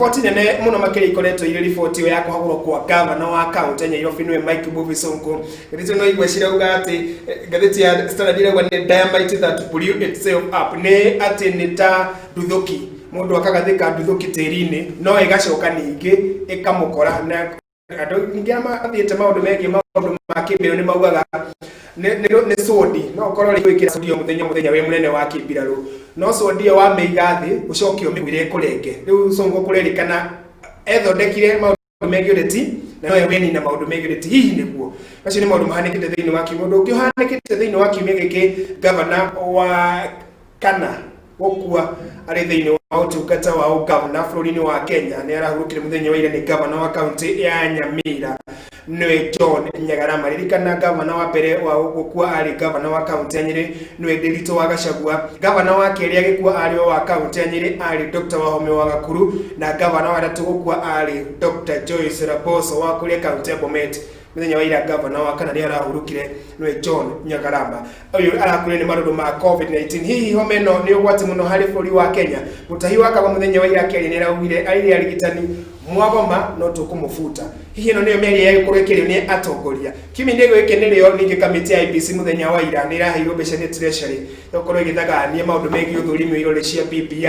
Ripoti nene muno makiri ikoretwo ire ripoti ya kuhagurwo kwa governor wa county ya Nairobi niwe Mike Mbuvi Sonko. Ngirizo no igweshira uga ati gatheti ya Standard ire ne Dynamite that blew itself up ne ati nita nduthuki mundu akagathika nduthuki tirine no igacoka ningi ikamukora na andu ngiyama athiete maundu megi maundu makibiro ni maugaga ne sodi no korwo ri gwikira sodi muthenya we munene wa kibiraru no sodi wa meigathi ucokio migwire kurenge riu Sonko kurerikana ethondekire maundu megi ureti na no yeni na maundu megi ureti hihi niguo acio ni maundu mahanikite thiini wa kimundu ukihanikite thiini wa kiumia giki governor wa kana gukua ari thiini wa utungata wa governor bũrũri-inĩ wa Kenya ni arahurukire muthenya wa ira ni governor wa county ya Nyamira niwe John Nyagarama. Ririkana governor wa mbere wa gukua ari governor wa county ya Nyeri niwe Nderitu wa Gachagua. Governor wa keri agikua ari wa county ya Nyeri ari Dr. Wahome wa Gakuru na governor wa gatatu gukua ari Dr. Joyce Raboso wa kuria county ya Bomet. Muthenya wa ira governor wa kana ni arahurukire niwe John Nyagarama. Uyu arakure ni marudu ma COVID-19 hihi home no ni ugwati muno hari bũrũri wa Kenya. Mutahi wa kaba muthenya wa ira keri ni araugire ari arigitani mwagoma no tukumufuta hihi no niyo meri ya kurekerio ni atongoria kimi ndego ikeneleo ninge kamiti ya IBC muthenya wa ira ni rahairo mbeca ni treasury yokorwo igithagania maundu megi uthurimi irore cia BBI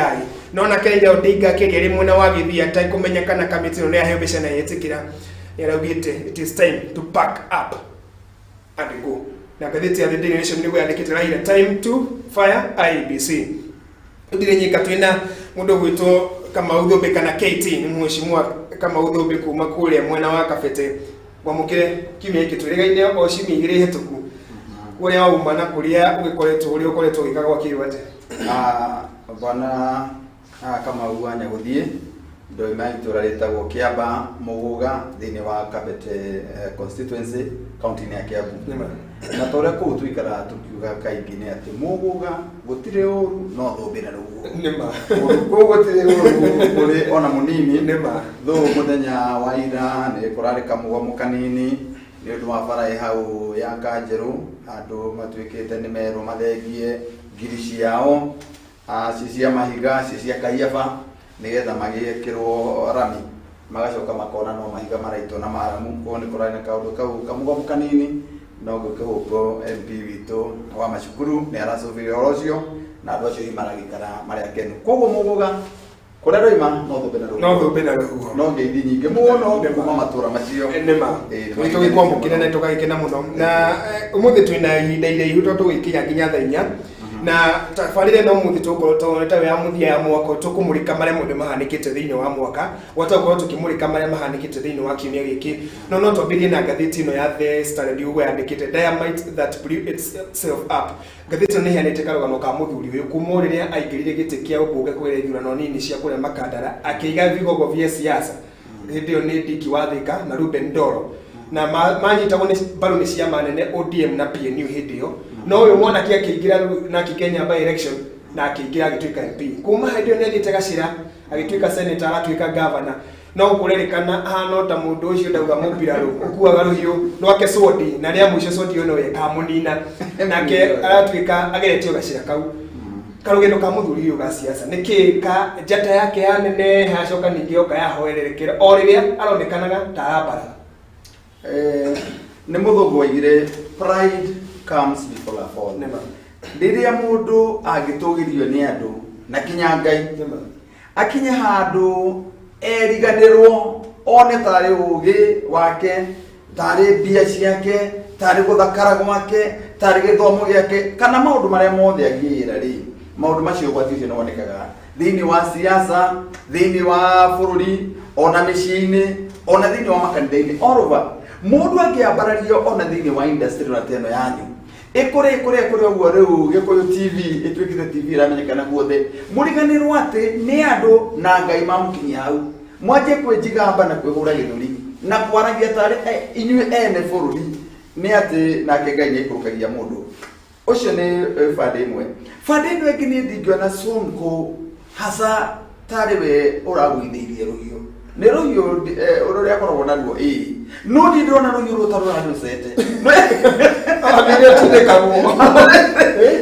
no na Kenya Odinga keri ri mwena wa githia tai kumenyekana kamiti no ni aheo mbeca na yetikira yaraugite it is time to pack up and go na gatheti ya The Daily Nation nigo yandikite Raila time to fire IBC ndirenyika twina mundu gwitwo kama Udhombe kana KT ni mheshimiwa kama Udhombe kuma kule mwena wa Kabete gwamukire kimya iki turigaine o cimigire hetuku uria waumana kuria ugikoretwo uri ukoretwo gikaga wakiri wate bwana kama uanya guthie ndo imaitũra ritagwo Kiamba Muguga thini wa Kabete constituency county ya Kiambu na tore ko tuikara tukiuga kaingi ni ati Muguga gutire uru no thũmbĩra ruo nima ko gutire uru kuri ona munini nima tho muthenya wa ira ni kurari kamugomo kanini ni undu wa bara hau ya Kanjeru andu matuikite ni meru mathengie ngiri ciao cia mahiga cia Kaiaba nigetha magikirwo rami magacoka makona no mahiga maraito na maramu ko ni kurari na kaundu kau kamugomo kanini no gukihuko MP wito wa macukuru ni aracubire orocio na andu acio himaragikara maria kenu koguo Muguga kuria roima no thũmbĩra ruo no ngeithi nyingi muno kuma matura macio nima tugĩkwamũkĩra na tũgagĩkena mũno na ũmũthĩ twĩna ihinda iraihu tondũ tũgĩkinya nginya thaa 4 na tabarĩre no mũthĩ tũkorwo ta ya mũthia ya mwaka tũkũmũrĩka marĩa mothe mahanĩkĩte thĩinĩ wa mwaka watakorwo tũkĩmũrĩka marĩa mahanĩkĩte thĩinĩ wa kiumia gĩkĩ no twambĩrĩrie na ngathĩti ĩno ya The Standard ũguo yandĩkĩte Dynamite that blew itself up. Ngathĩti ĩno nĩ iheanĩte karũgano ka mũthuri ũyũ kuma rĩrĩa aingĩrire gĩtĩ kĩa ũmbunge kũgerera ithurano nini cia kũrĩa Makandara akĩiga vigogo vya siasa hĩndĩ ĩyo nĩ Ndiki wa Thika na Ruben Ndoro na manyitagwo nĩ mbaru nĩ ciama nene ODM na PNU hĩndĩ ĩyo no uyu mwana kia kiingira na Kenya by election na akiingira agituika MP kuma hĩndĩ ĩyo nĩ athiĩte Gacira agituika senator agatuika governor no kurerikana hano ta mundu ucio ndauga mubiraru ukuaga ruhiu rwake sodi na ria muico sodi ono we kamunina nake aratuika ageretio Gacira kau karugendo ka muthuri uyu ga siasa nikika njata yake ya nene hacoka ningi oka yahoererekera o riria aronekanaga tarabara ni muthungu waigire pride comes before a fall. Nema. Riria mundu agitugirio ni andu na kinya Ngai. Nema. Akinye handu eriganirwo one tari ugi wake tari mbia ciake tari guthakara gwake tari githomo giake kana maundu maria mothe agira ri maundu macio gwati no wonekaga thiini wa siasa thiini wa bururi ona micini ona thiini wa makanitha-ini all over mundu angiambarario ona thiini wa industry na teno yanyu ikore uguo riu Gikuyu TV itwikite TV ramenyekana guothe muriganirwo ati ni andu na Ngai mamukinyia hau mwaje kwijigamba na kwihura githuri na kwaragia tari inyue ene bururi ni ati nake Ngai ni ikurukagia mundu ucio ni fade imwe ingi ni ndingwa na Sonko hasa tari we uragwithirie ruhio ni ruhio ururia korwo naruo no ndi ndona ruhio rutarura rucete amire tudekamo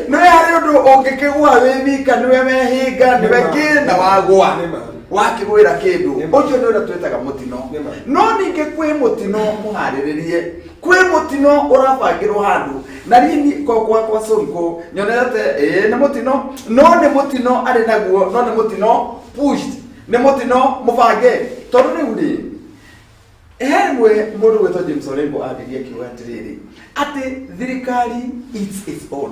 no yari undu ungikigwa we wika niwe mehinga niwe kina wagwa wakigwira kindu ucio ndio twetaga mutino no ninge kwi mutino muhariririe kwi mutino urabangirwo handu na nini kwa Sonko nyonete ni mutino no ni mutino ari naguo no ni mutino pushed ni mutino mubange tondu ni uri Ewe mundu wetwa James Orengo abiria kiuga atiriri ati thirikari its own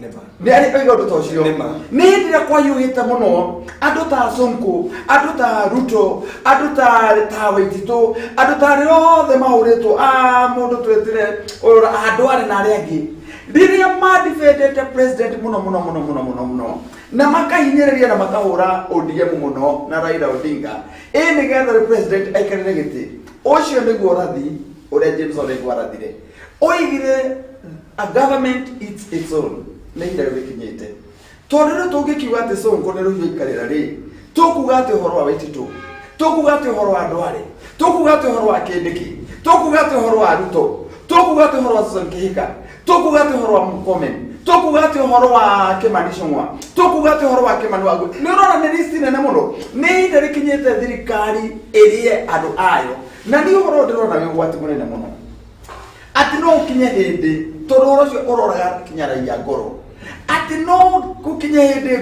never ni ari oiga ndu tocio ni ndira kwa yuhita muno andu ta Sonko andu ta Ruto andu ta Waititu andu ta riothe mauritwo mundu twetire ora andu ari na ari angi riria madefendete president muno na makahinyiriria na makahura ODM muno na Raila Odinga ni getha president aikarire giti ucio niguo rathi uria James Orengo arathire oigire a government its own na ira rikinyite tondu tungikiuga ati Sonko ni ruhiu ikarira ri tukuga ati horo wa Waititu tukuga ati horo wa Ndwari tukuga ati horo wa Kindiki tukuga ati horo wa Ruto tukuga ati horo wa Susan Kihika tukuga ati horo wa Murkomen tukuga ati horo wa Kimani Ichung'wa tukuga ati horo wa Kimani Wangui ni rora ni list nene muno ni ira rikinyite thirikari irie andu ayo na ni horo ndirona wi gwati munene muno ati no ukinye hindi tororo cio uroraga kinyaragia ngoro ati no gukinye hindi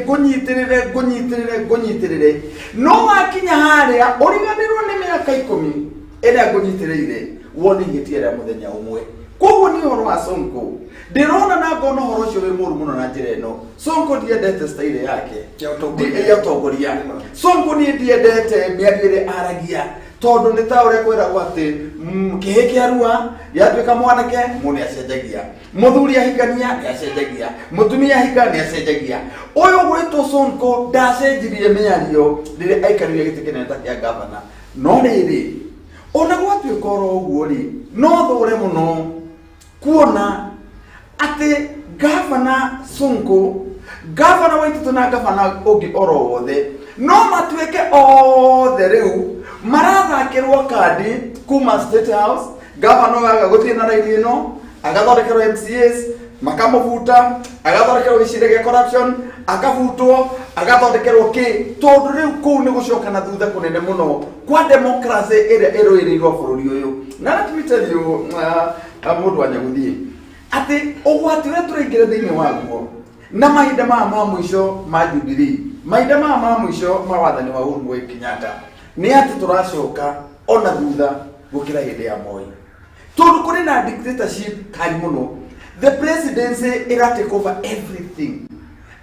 gunyitirire no wakinya haria uriganirwo ni miaka 10 ira gunyitirire woni gitiera muthenya umwe koguo ni horo wa Sonko ndirona na ngono horo cio wi muru muno na njira ino Sonko ndiendete style yake ya utongoria Sonko ni ndiendete miarie aragia tondu ni ta uria kwiragwo ati kihiki arua yatuika mwanake muni acenjagia muthuri ahikania ni acenjagia mutumia ahika ni acenjagia uyu gwitwo Sonko ndacenjirie miario riria aikarire giti kinene ta kia governor no riri ona gwatuika oro uguo ri no thure muno kuona ati governor Sonko governor Waititu na governor ungi oro wothe no matuike othe riu marathakirwo kandi kuma State House governor waga guthie na raini ino agathondekerwo MCAs makamubuta agathondekerwo gicirege corruption akabutwo agathondekerwo ki tondu riu kuu ni gucoka na thutha kunene muno kwa democracy ira iroirirwo bururi uyu na natwitethio mundu wa nyaguthie ati ugwati uria turaingira thiini waguo na mahinda ma mwisho ma Jubilee mahinda ma mwisho ma wathani wa Uhuru Kenyatta ni ati turacoka ona thutha gukira hindi ya Moi tondu kuri na dictatorship kari muno the presidency ira take over everything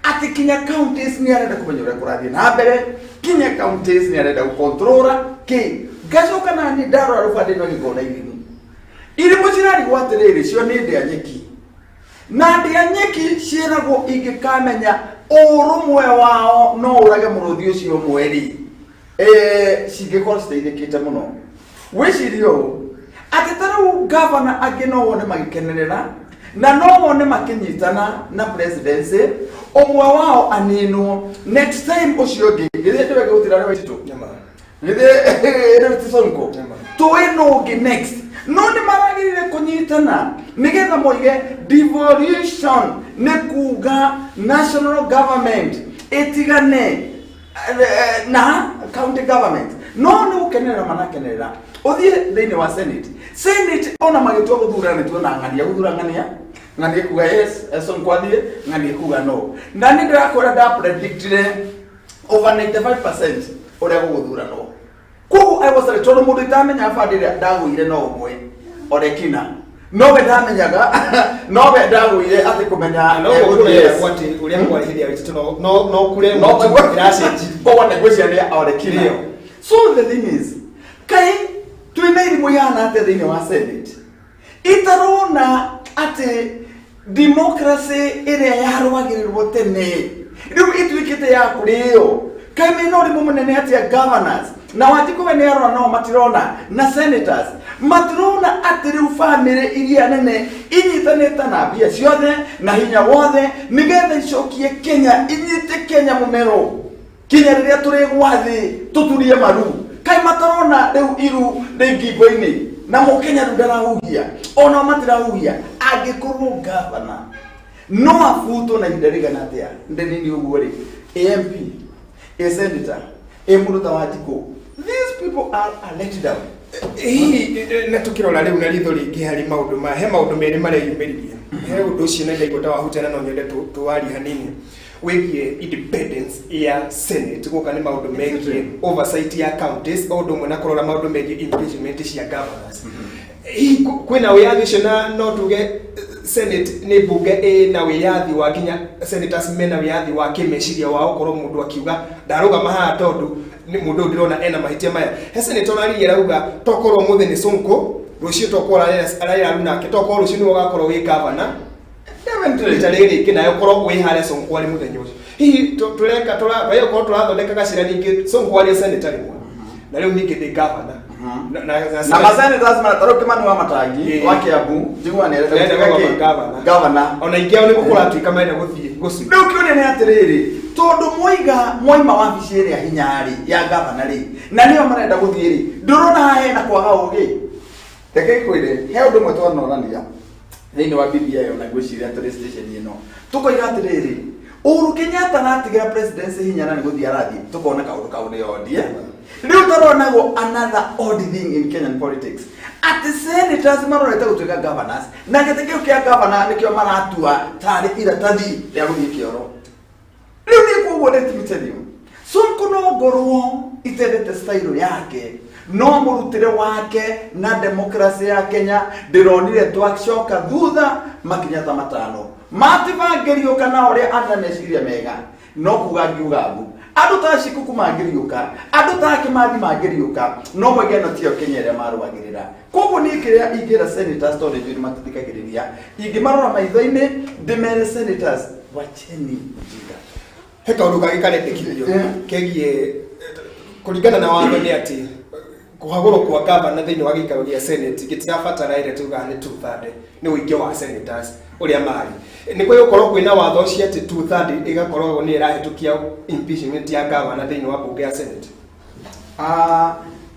ati kinya counties ni arenda kumenya uria kurathie na mbere kinya counties ni arenda gukontrola ki gacoka na ni ndaro arufande no gikona iri mucirari gwatiriri cio ni ndia nyeki na ndia nyeki ciiragwo ingikamenya urumwe wao no urage muruthi ucio mweri cingĩkorwo citeithĩkĩte mũno wĩcirio atĩ tarĩu governor angĩ no wone magĩkenerera na no wone makĩnyitana na presidency ũmwe wao aninwo next time ũcio ũngĩ githĩ ndĩwege gũtira rĩ Waititu githĩ Sonko tũĩ no ũngĩ next no nĩ maragĩrĩire kũnyitana nĩgetha moige devolution nĩ kuga national government ĩtigane na county government no ni ukenera manakenera uthie thiini wa senate ona magitwa guthurana tuona ngania kuga yes Sonko athie ngania kuga no na ni ndirakwira da predictire over 95% uria guthurano ku I was a total mundu itamenya afadire ndaguire no umwe orekina no we ndamenyaga no we ndaguire ati kumenya no gwati uria mwarihiria Waititu no kure no grassage kwa negotiate orekina so the thing is kai twina irimu yana ate thiini wa Senate itarona ate democracy iria yarwagirirwo tene riu itwikite ya kurio kai meno rimu munene ate governors na Wanjiku we nero no matirona na senators matirona ati riu family iria nene inyitanite na bia ciothe na hinya wothe nigetha icokie Kenya inyite Kenya mumero kinya riria turi gwathi tuturie maru kai matarona riu iru ringingo-ini na Mukenya ndarahugia ona matirahugia angikorwo governor no afuto na ihinda rigana atia ndenini uguo ri MP a senator Emuruta Wanjiku. These people are let down. Hii na tukirora riu na ritho ringi hari maundu ma he maundu meri mareyumiririe he undu ucio na ndaigota wahutana no nyende tuwari hanini wigie independence ya Senate guka ni maundu megie oversight ya counties maundu mwe na kurora maundu megie impeachment cia governors hii kwina wiyathi cio na no tuge Senate ni bunge na wiyathi wa kinya senators mena wiyathi wa kimeciria wao korwo mundu akiuga ndarugama haha tondu ni mundu ndirona ena mahitia maya he senator nari yarauga tokorwo muthe ni Sonko rucio tokora araya nake tokorwo rucio ni ugakorwo wi governor eventually kinayo korwo wi hare Sonko ari muthenya ucio hihi tureka bayo korwo turathondeka gacira ningi Sonko ari senator rimwe na riu ningi ndi governor na masenators marataruke manu wa matangi wa Kiambu njigwa ni governor ona ingeo ni gukura tuika maenda guthie gucu riu kione ni atiriri tondu moima wabici iri hinyari ya governor ri na niyo marenda guthie ri ndurona he na kwaga ugi teke kwire he undu mwe twanonania thini wa BBI ona gwiciria tele station ino tukoiga atiriri Uhuru Kenyatta na atigira presidency hinyara ni guthie arathi tukona kaundu kaune odia riu taronago another odd thing in Kenyan politics at the senators marorete gutuika governors na giteke kia governor nikio maratua tari iratathi ya guthie kioro riu ni kuguo tell Sonko no ngorwo itendete style yake no murutire wake na demokrasia ya Kenya ndironire twacoka thutha makinya ta matano matibangerio kana uria anda meciria mega no kuga ngiugagu andu ta Shikuku mangiriuka andu ta Kimathi mangiriuka no mwegeno tio Kenya ria marwagirira koguo ni kiria ingira senators to review matithikagiriria ingimarora maitho-ini ndimere senators wacheni jinga he kaundu gagikarendekithio kegie kuringana na watho ni ati kuhagurwo kwa governor thiini wa gikaro gia Senate gitirabatara ile tuga ni 2/3 ni uingi wa senators uria mari niko yokorwo kwina watho ucio ati 2/3 igakorwo ni irahitukia impeachment ya governor thiini wa bunge ya Senate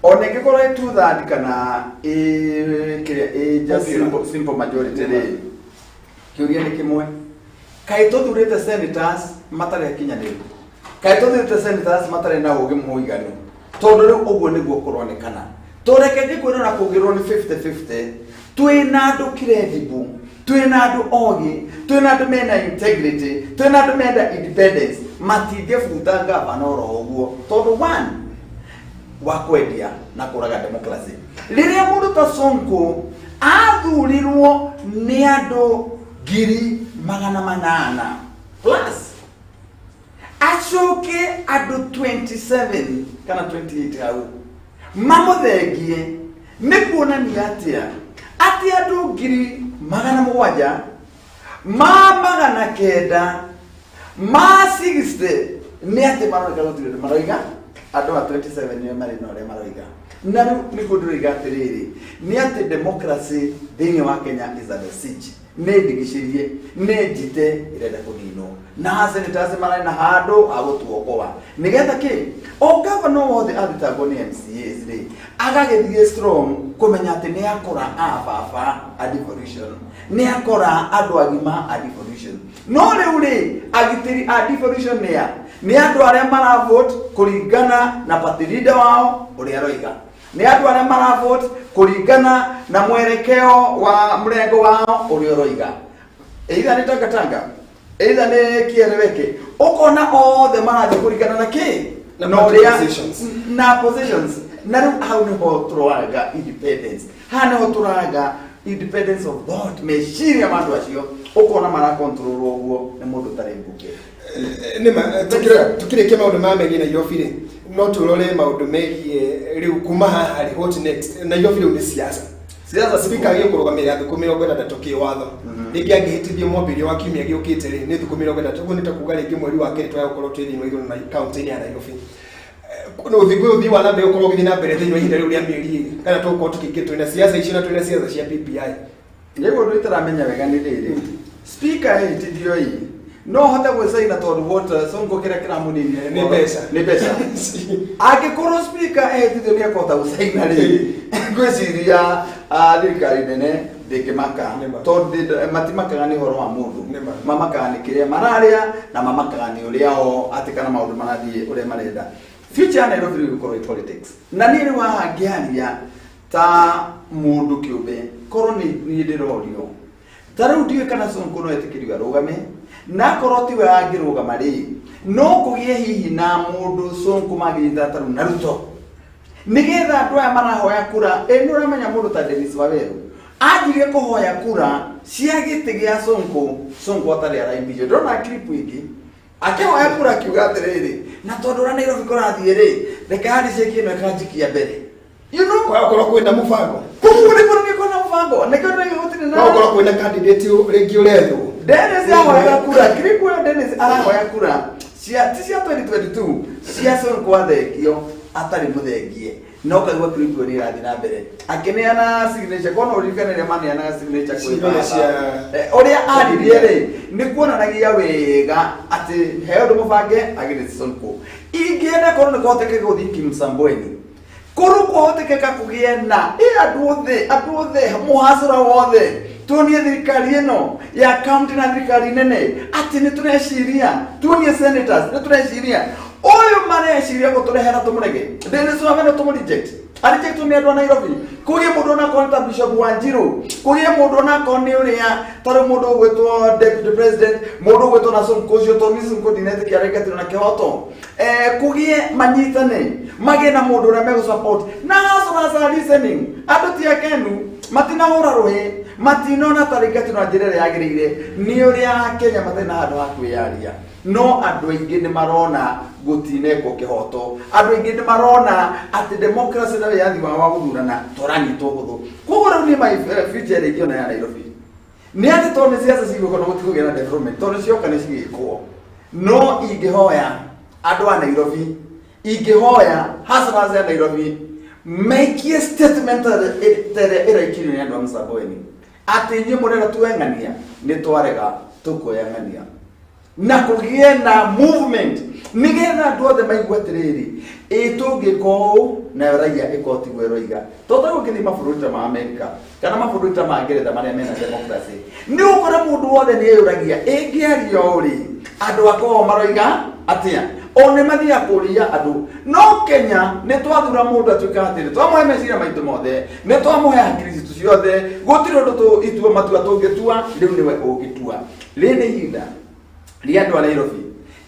one ngikoro 2/3 kana just simple majority ri kiuria ni kimwe kai tuthurite senators matare kinyaniri kai tuthurite senators matare na ugi muiganu tondu riu uguo niguo kuronekana toreke gikwira na kugirwo ni 50-50 twina andu credible twina andu ogi twina andu mena integrity twina andu mena independence matingebuta governor oro uguo tondu one wa kwendia na kuraga democracy riria mundu ta Sonko athurirwo ni andu 800 plus achoke andu 27 kana 28 hau mamuthengie ni kuonania ati andu 700 magana kenda 60 ni ati maroiga andu 27 ni mari no re maroiga na ni kuduriga atiriri ni ati democracy thiini wa Kenya is at the siege ne digishirie ne jite irenda kunino na senators marina handu agutuokoa nigetha ki o governor wothe arutagwo ni MCAs ri agagithie strong kumenya ati ni akora ababa a devolution ni akora andu agima a devolution no riu ri agitiri a devolution ni andu aria mara vote kuringana na party leader wao uria roiga ni andu aria mara vote kuringana na mwerekeo wa mrengo wao uria roiga either ni tanga either ni kiereweke ukona othe marathi kuringana na ki na positions na riu hau ni ho turaga independence hana ho turaga independence of thought meciria mandu acio ukona mara control uguo ni mundu tari mbuke nima tukire maundu mamengi na yofire no turore maundu megie riu kuma hari what next na yofire ni siasa speaker gyo kurugamira thuku 60 ki watho ringi angihitithio mwambirio wa kiumia giukite ri ni thuku 60 uguo nitakuga ringi mweri wa keri twa gukorwo twiri no iguru na county ya Nairobi no uthi wa nabe ukorwo githina na mbere thiini wa ihinda riu ria mieri kana tuko tukikitwe na siasa icio na twina siasa cia BBI yego ndu itaramenya wega ni riri speaker hitithio hii no hote gwesaina tondu vote Sonko kira munini ni pesa agikorwo speaker hitithio ni akota gusaina ri gweciria thirikari nene ndikimaka tondu matimakaga ni horo wa mundu mamakaga ni kiria mararia na mamakaga ni uria o atikana maundu marathie uria marenda future ya Nairobi ĩgũkorwo ĩ politics. Na niĩ rĩu haha ngĩaria ta mũndũ kĩũmbe korwo niĩ ndĩrorio ta rĩu ndiũĩ kana Sonko no etĩkĩrio arũgame, na korwo tiwe angĩrũgama rĩ no kũgĩe hihi na mũndũ Sonko magĩtha ta rĩu na Ruto nĩgetha andũ aya marahoya kura. Nĩ ũramenya mũndũ ta Dennis Waweru anjirie kũhoya kura cia gĩtĩ gĩa Sonko atarĩ araimbirio. Ndĩrona clip ĩngĩ akĩhoya kura akiuga atĩrĩrĩ, na tondũ ũrĩa Nairobi kũrathiĩ rĩ reke handicake ĩno ĩkanjikia mbere. You know, kwakorwo kwĩna mũbango kwĩna mũbango nĩkĩo gũtirĩ na kwakorwo kwĩna candidate rĩngĩ ũrethwo. Dennis ahoya kura, clip ĩyo Dennis arahoya kura cia 2022 cia Sonko athengio atarĩ mũthengie. No kaigua clip ĩyo nĩ ĩrathiĩ na mbere akĩneana signature kono ũririkanĩria maneanaga signature ũrĩa aririe rĩ nĩ kuonanagia wega atĩ he ũndũ mũbange agĩrĩ Sonko. Ingĩenda korwo nĩ kũhotekeka gũthiĩ Kimsambweni korwo kũhotekeka kũgĩe na andũ othe mũhacũra wothe tuonie thirikari ĩno ya county na thirikari nene atĩ nĩ tũreciria tuonie senators nĩ tũreciria ũyũ mareciria gũtũrehera tũmũrege Dennis Waweru tũmũreject arejectwo nĩ andũ a Nairobi. Kũgĩe mũndũ onakorwo ta Bishop Wanjiru, kũgĩe mũndũ onakorwo nĩ ũrĩa tarĩ mũndũ ũgwĩtwo deputy president, mũndũ ũgwĩtwo na Sonko ũcio tondũ Sonko ndinetĩkia areketirwo na kĩhoto. Kũgĩe manyitane magĩe na mũndũ ũrĩa megũsupport na hacũra listening. Andũ ti akenu matinahũra rũhĩ matinona tarĩkati na njĩra ĩrĩa yagĩrĩire nĩ ũrĩa Kenya matarĩ na handũ ha kwĩyaria. No andũ aingĩ nĩ marona gũtinekwo kĩhoto, andũ aingĩ nĩ marona atĩ democracy na wĩyathi wa gũthurana tũranyitwo hũthũ. Koguo rĩu niĩ my future ĩrĩa ingĩona ya Nairobi nĩ atĩ tondũ nĩ ciaca cigũkorwo gũtigũgĩa na development tondũ cioka nĩ cigĩkwo. No ingĩhoya andũ a Nairobi, ingĩhoya hustlers ya Nairobi maikie statement ĩrĩa ĩraikirio nĩ andũ a Msambweni atĩ inyuĩ mũrenda tueng'ania nĩ twarega tũkuoyang'ania na kũgĩe na movement nĩgetha andũ othe maigua atĩrĩrĩ tũngĩka ũũ nayo raia ĩkotigwo ĩroiga. Tondũ gũkĩthiĩ mabũrũri ta ma Amerika kana mabũrũri ta ma Ngeretha marĩa mena democracy nĩ ũkora mũndũ wothe nĩ eyũragia ĩngĩaria ũrĩ andũ akorwo maroiga atĩa o nĩ mathiaga kũria andũ. No Kenya nĩ twathura mũndũ atuĩka atĩrĩ twamũhe meciria maitũ mothe nĩ twamũhe hakiri citũ ciothe gũtirĩ ũndũ itua matua tũngĩtua rĩu nĩwe ũngĩtua. Rĩrĩ nĩ ihinda rĩa andũ a Nairobi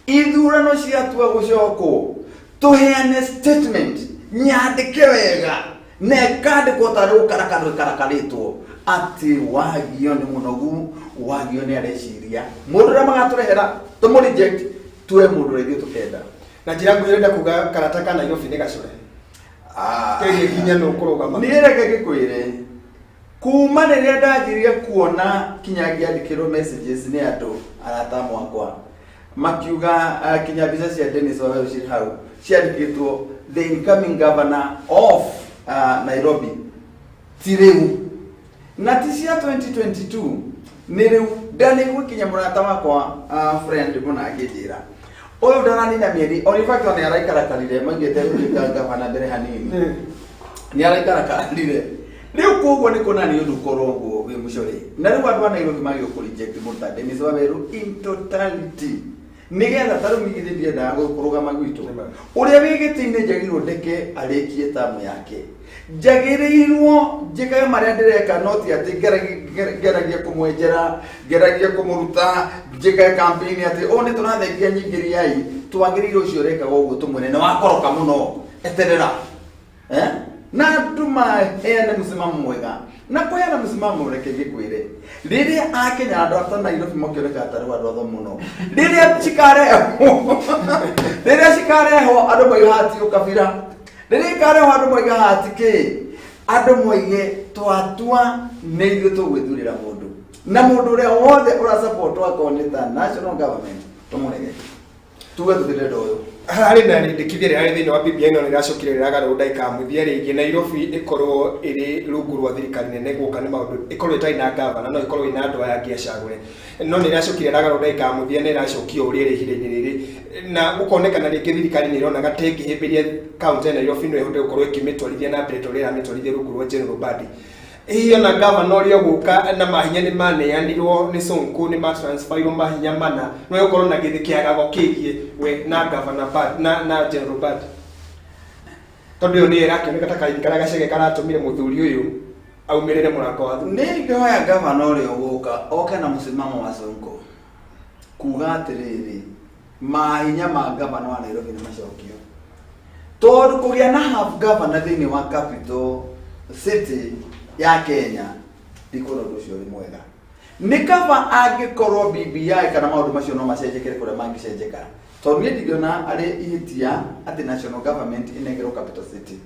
ithurano ciatua gũcokwo tũheane statement nyandĩke wega na ĩkandĩkwo tarĩ gũkarakarĩtwo atĩ wagio nĩ mũnogu, wagio nĩ areciria mũndũ ũrĩa magatũrehera tũmũreject tuwe mũndũ ũrĩa ithuĩ tũkenda. Na njĩra nguhĩ ũrenda kuga karata ka Nairobi nĩ gacũre kĩgiĩ kinya nĩ ũkũrũgama. Niĩ reke ngĩkwĩre kuma rĩrĩa ndanjirie kuona kinya ngĩandĩkĩrwo messages nĩ andũ arata mwakwa makiuga kinya mbica cia Dennis Waweru cirĩ hau ciandĩkĩtwo the incoming governor of Nairobi ti rĩu na ti cia 2022 nĩ rĩu. Ndanĩgua kinya mũrata wakwa friend mũna akĩnjĩra ũyũ ndaranina mĩeri o in fact nĩ araikarakarire maigĩte gũtuĩka gavana mbere hanini nĩ araikarakarire. Rĩu koguo nĩ kuonania ũndũ ũkorwo ũguo wĩ mũco rĩ na rĩu andũ a Nairobi magĩũka kũreject mũndũ ta Dennis Waweru in totality nĩgetha tarũ migithĩ ndiendaga kũrũgama gwitũ ũrĩa wĩ gĩtĩ-inĩ njagĩrĩirwo ndeke arĩkie tamu yake. Njagĩrĩirwo njĩkage marĩa ndĩreka no ti atĩ ngeragia kũmwenjera ngeragia kũmũruta njĩkage campaign atĩ o nĩ tũrathengia nyingĩriai. Twagĩrĩirwo ũcio ũrekaga ũguo tũmwĩre nĩ wakoroka mũno eterera na andũ maheane msimamo mwega na kũheana msimamo reke ngĩkwĩre rĩrĩa Akenya andũ a Nairobi makĩoneka atarĩ andũ atho mũno rĩrĩa cikarehwo andũ moiga hati ũkabira rĩrĩa ikarehwo andũ moiga hati kĩ andũ moige twatua nĩ ithuĩ tũgwĩthurĩra mũndũ na mũndũ ũrĩa wothe ũrasupport akorwo nĩ ta national government tũmũrege tuge tũthĩrĩra ũyũ. Harĩ na rĩndĩkithia rĩrĩa thĩinĩ wa BBI no rĩracokire rĩragarũrwo ndagĩka mũthia rĩngĩ Nairobi ĩkorwo ĩrĩ rungu rwa thirikari nene gũka nĩ maũndũ ĩkorwo ĩtarĩ na gavana no ĩkorwo ĩna andũ aya angĩ acagũre no nĩ rĩracokire rĩragarũrwo ndagĩka mũthia nĩ rĩracokio ũrĩa rĩ ihinda-inĩ rĩrĩ na gũkonekana rĩngĩ thirikari nĩ ĩronaga ta ĩngĩhĩmbĩria kaunti ya Nairobi no ĩhote gũkorwo ĩkĩmĩtwarithia na mbere torĩa ĩramĩtwarithia rungu rwa General Badi. Hiyo na gavana ũrĩa gũka na mahinya nĩ maneanirwo nĩ Sonko nĩ matransferirwo mahinya mana no gũkorwo na gĩthĩ kĩa gago kĩgiĩ we na gavana Badi na General Badi. tondu ni irakioneka ta kaikara gacege karatumire muthuri uyu aumirire murango wa thu. Ni ngioya gavana uri uguka oke na musimamo wa Sonko kuga atiriri mahinya ma gavana wa Nairobi ni macokio tondu kugia na half governor thiini wa capital city ya Kenya ndikoro nducio ri mwega ni kaba angikorwo BBI kana maundu macio no macenjekere kuria mangicenjeka tondu ni ndigona ari ihitia ati national government inengero capital city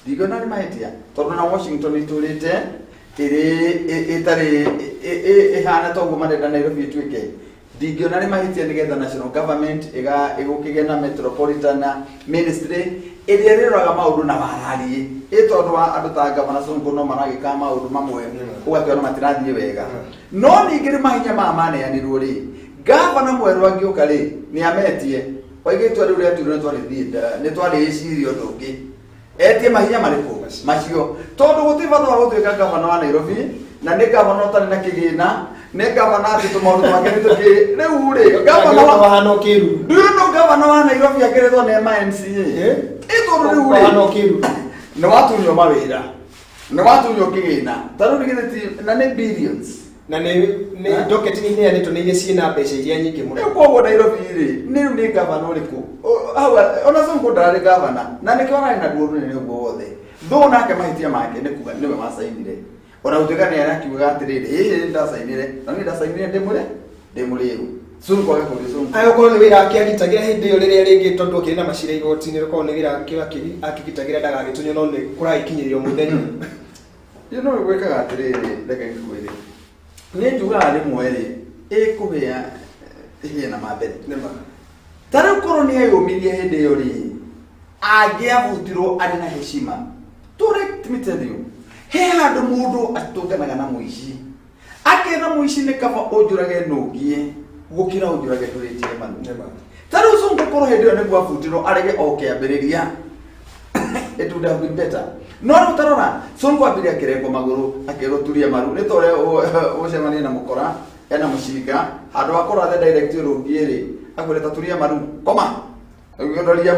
ndigona ari mahitia tondu na Washington iturite itari ihana tongu marenda Nairobi ituike ndigona ari mahitia nigetha national government igukigena metropolitan ministry iria riroraga maundu na warari tondu andu ta gavana Sonko no maragika maundu mamwe ugakiona matirathie wega no ningiri mahinya maneanirwo ri gavana mweru angioka ri ni ametie oigitwe riu ria tuire ni twari icirio ndungi etie mahinya mariku macio tondu gutivatwa gutuika gavana wa Nairobi na ni gavana utari na kigina ni gavana ati tumaundu make ni tuki riu ri gavana wa hano kiru ndio gavana wa Nairobi akeretwo na MNCA tondu riu ri hano kiru ni watunyo mawira ni watunyo kigina taru nigitheti na ni billions na ni docket ni ya nito ni ciina mbeca iria nyingi muno kwa Nairobi ri ni gavana uriku ona Sonko ndari gavana na ni kiona ina duo ni ugo wothe tho nake mahitia make ni kuga niwe masainire ona utuka ni arakiuga atiriri ndasainire na ni ndasainire ndemuriu Sonko agakuri Sonko ayo ko ni wira akiagitagira hindi yo riria ringi tondu kiri na macira igoti-ini riko ni wira akigitagira ndagagitunyo no ni kuraikinyirio muthenya gwikaga atiriri ndeke ngikwire ni njuga ari mweri ikuhia ihia na mabere nema tara koroni ayomirie hindi yo ri agiavutirwo ari na heshima let me tell you he handu mundu atunganaga na muici akena muici ni kaba ujurage nugie gukira ujurage turitie manu nema tara Sonko koro hindi yo ni gwavutirwo arege oke ambiriria it would have been better no rutarora Sonko abiria kirego maguru akiroturia maru ni tore ucemania na mukora ena mushinga handu akora the director rugieri akwireta turia maru koma ndoria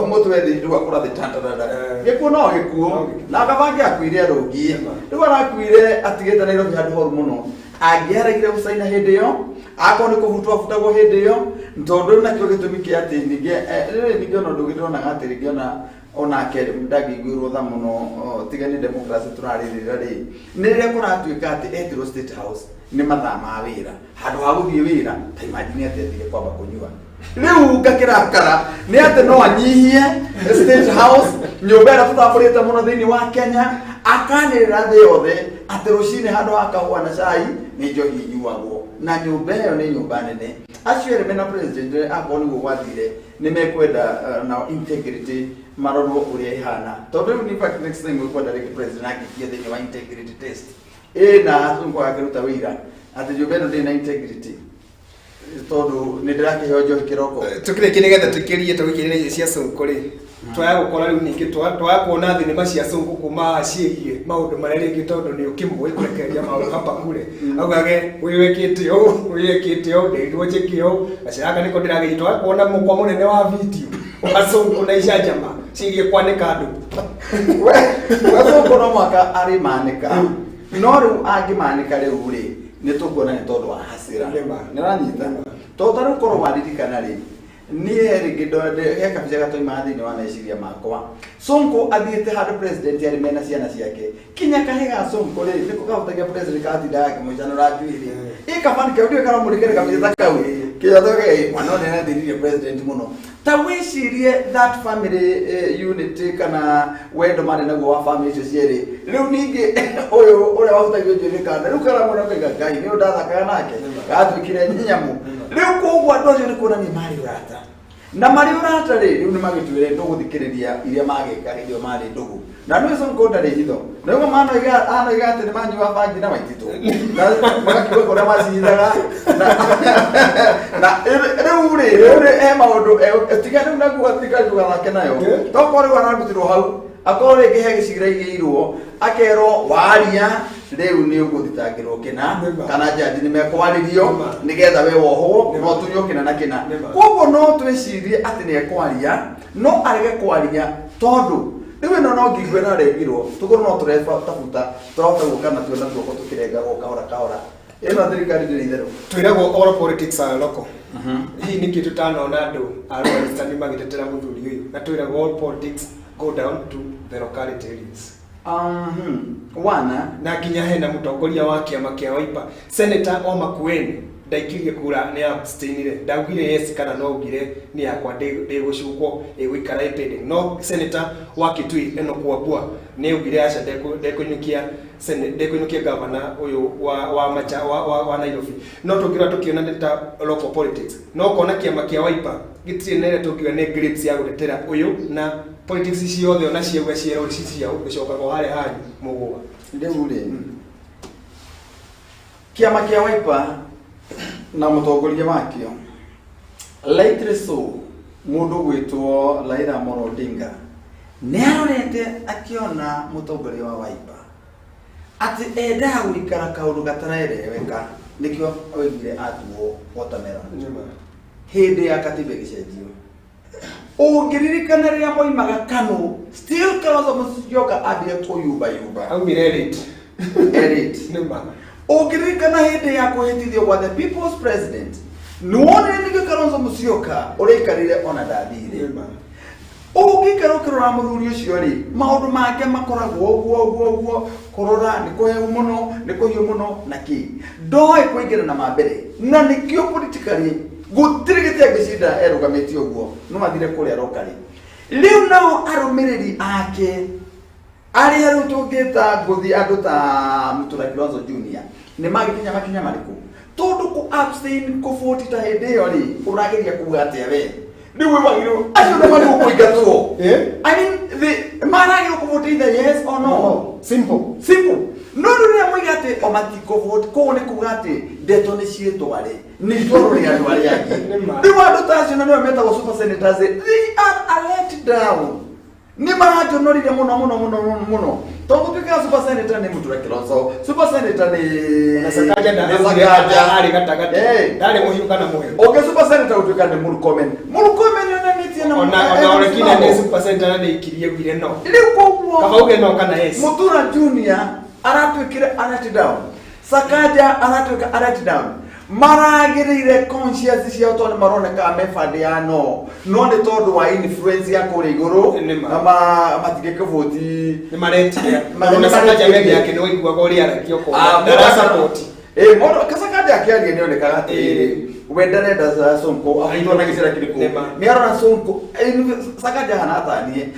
mutwe thi ndu akora the tandara gikuo no gikuo na gabangi akwire rugie ndu arakwire atigete Nairobi handu horu muno angiaragire usaina hindi yo akoni kuvutwa futagwo hindi yo ntondu na kio gitumi kia ati nige no ndugirona gatiri giona ona akere mdagi gwirwo tha muno tigani democracy turaririra ri niria kuratuika ati etiro state house ni mathaa ma wira handu ha guthie wira ta imagine ati athire kwamba kunyua riu ngakirakara ni ati no anyihie state house nyumba ira tutapurite muno thiini wa Kenya akanirira thi yothe ati rucini handu hakahua na cai ni njohi inyuagwo na nyumba iyo ni nyumba nene acio ere mena president akoni gwathire ni mekwenda na integrity marorwo uria ihana tondu ni fact next time we kwenda like president akikia thiini wa integrity test na Sonko akiruta wira ati nyumba ino ndi na integrity tondu ni ndirakihojo kiroko tukire kinigetha tukirie twikirire cia Sonko ri twaya gukora riu ningi twaya kuona thinema cia Sonko kuma ciigie maundu maria ringi tondu ni ukimwe kurekeria maundu hapa kule augage wikite o ndirwo njikio aciraka niko ndirage twaya kuona mukwa munene wa video wa Sonko na icajama ciigie kwanika andu we Sonko no mwaka ari manika no riu angimanika riu ri ni tukuona ni tondu wa hasira niranyita totaru koro waririkana ri ni erigidode he kabisa gatoima thini wa meciria makwa Sonko athiete handu president ari mena ciana ciake kinya kahiga Sonko ri niko kahutagia president kathida yake muicano rajuiri ikabani kaudio kana murikere kabisa kau kiyotoge mwana nene thini president muno ta wicirie that family unit kana wendo mari naguo wa family icio cieri riu ningi uyu uria wahutagio njirikana riu kana mwana kaiga ngai ni undathakaga nake gatwikire nyamu riu kogwa andu acio ni kuona ni mari urata na mari urata riu ni magitwire nduguthikiriria iria magika irio mari ndugu na ndu Sonko ndari hitho na ugo mano iga ati ni manyua bangi na maitito na magakiwa kuria macithaga na riu ri maundu tigani na guo thikari tugathake nayo toko riu ararutirwo hau akore ngihe gicigira igiirwo akero waria riu ni uguthitangirwo kina kana jaji ni mekwaririo nigetha we wohwo no tunyo kina na kina koguo no twicirie ati ni ekwaria no arege kwaria tondu Riu no ngigwe na regirwo tukorwo no turefa tafuta twahota gukana tuona tuoko tukirenga kahora kahora ino thirikari ndiri itherũ twiragwo all politics are local. Hii ni kitu tanona andu arwestani magitetera muthuri uyu na twiragwo all politics go down to the locality areas. Wana na kinya hena mutongoria wa kiama kia Wiper Senator Oma Kueni ndaikirie kura ni abstainire ndaugire yes kana no ugire ni yakwa ndigucukwo igwikara pending no Senator wa Kitui eno kuabua ni ugire acha ndekunyukia governor uyu wa Nairobi no tugira tukiona ndeta local politics no kona kiama kia Wiper gitire nere tukiwa ne grips ya gutetera uyu na politics ciothe ona ciauga ciero ciao gucoka kwa hare hanyu mugwa ndegure kiama kia Wiper na mutongoria wakio laitire so mundu gwitwo Raila Amolo Odinga ne arorete akiona mutongoria wa Wiper ati enda gwikara kaundu gatarereweka nikio oigire atuo watermelon hindi ya katiba gicenjio ungiririkana riria moimaga Kanu still Kalonzo Musyoka abia kuyumba au mirelate nima ungiririkana hindi ya kuhitithio kwa the people's president nuone nige Kalonzo Musyoka urikarire ona ndathire ugikara ukirora muthuri ucio ri maundu make makoragwo guo kurora ni kuheu muno na ki ndoi kuingira na mambere na nikio politically gutirigite gicida erugamiti uguo no mathire kuria rokari riu nao arumiriri ake ari aru tungita guthi andu ta Mutura Kilonzo Junior ni magikinya makinya mariku tondu ku abstain ku vote ta hindi yo ri urageria kuga atia we riu wagiro acio na mari kuingatwo I mean the maragiro ku vote either yes or no simple no ria moigate o matiko vote ko ne kuga ati ndeto ni cietware ni toro ria andu aria angi riu andu ta acio na no meta go super senators they are let down ni marajo norire muno tondu pika super senator ni Mutura Kilonzo super senator ni na Sakaja na ari gatagati ndari muhiuka na muhe okay super senator utuka ni Murkomen na nitie na ona orekina ni super senator ni ikirie gwire no riu koguo kaba uge no kana yes Mutura Junior aratwikire alert down Sakaja aratwika alert down maragirire conscience cia tondu maroneka mefande ya no ni tondu wa influence ya kuri iguru ama matigeke voti ni maretia na Sakaja megi yake ni waigwa gori arakio ko na support mono Kasakaja akiaria ni oneka ati wendane da Sonko aitona gisira kiriko ni arona Sonko Sakaja hana atanie